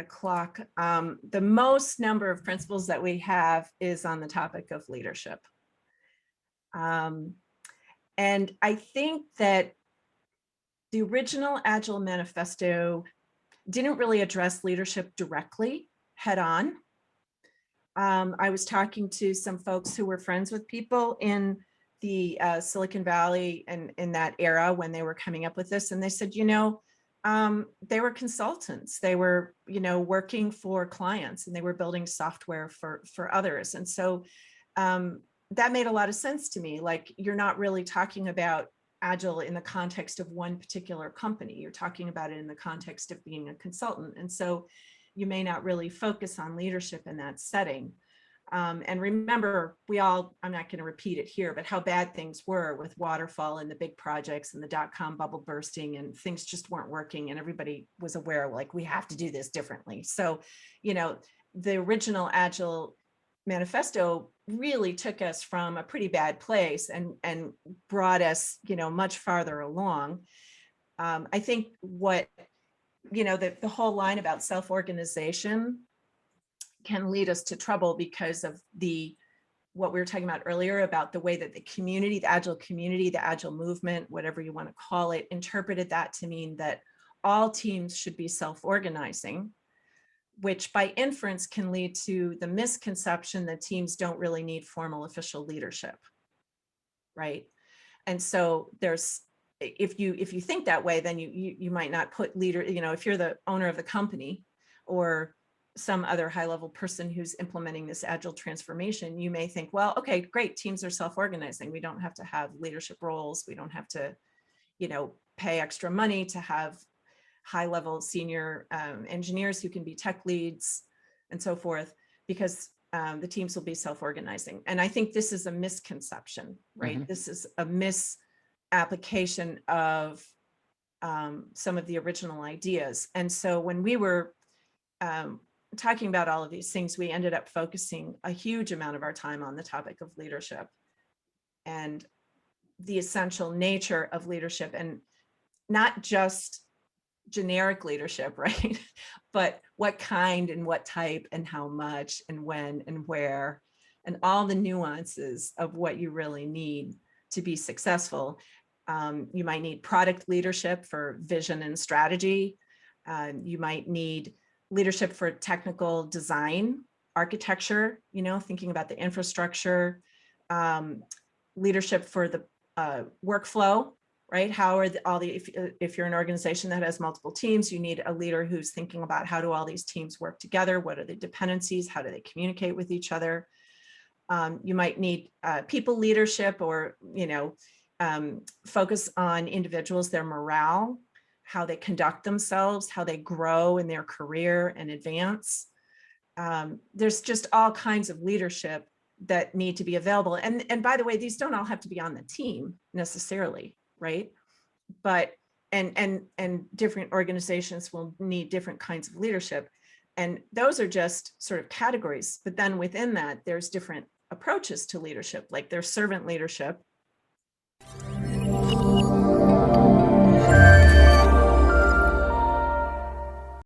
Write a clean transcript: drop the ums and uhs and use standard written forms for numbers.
o'clock. The most number of principles that we have is on the topic of leadership. And I think that the original Agile Manifesto didn't really address leadership directly head on. I was talking to some folks who were friends with people in the Silicon Valley and in that era when they were coming up with this, and they said, they were consultants. They were, working for clients, and they were building software for others. And so that made a lot of sense to me. Like, you're not really talking about Agile in the context of one particular company. You're talking about it in the context of being a consultant. And so you may not really focus on leadership in that setting. And remember, I'm not going to repeat it here, but how bad things were with waterfall and the big projects and the dot-com bubble bursting, and things just weren't working, and everybody was aware, like, we have to do this differently. So, the original Agile Manifesto really took us from a pretty bad place and brought us, much farther along. I think the whole line about self-organization can lead us to trouble because of what we were talking about earlier about the way that the community, the Agile community, the Agile movement, whatever you want to call it, interpreted that to mean that all teams should be self-organizing, which by inference can lead to the misconception that teams don't really need formal official leadership, right? And so if you think that way, then you might not put leader, if you're the owner of the company or some other high-level person who's implementing this Agile transformation, you may think, well, okay, great, teams are self-organizing. We don't have to have leadership roles. We don't have to, pay extra money to have high-level senior engineers who can be tech leads and so forth, because the teams will be self-organizing. And I think this is a misconception, right? Mm-hmm. This is a misapplication of some of the original ideas. And so when we were talking about all of these things, we ended up focusing a huge amount of our time on the topic of leadership and the essential nature of leadership, and not just generic leadership, right? But what kind and what type and how much and when and where, and all the nuances of what you really need to be successful. You might need product leadership for vision and strategy. You might need leadership for technical design, architecture, thinking about the infrastructure, leadership for the workflow, right? How are if you're an organization that has multiple teams, you need a leader who's thinking about how do all these teams work together? What are the dependencies? How do they communicate with each other? You might need people leadership, or, focus on individuals, their morale, how they conduct themselves, how they grow in their career and advance. There's just all kinds of leadership that need to be available. And by the way, these don't all have to be on the team necessarily, right? But, and different organizations will need different kinds of leadership. And those are just sort of categories. But then within that, there's different approaches to leadership, like there's servant leadership.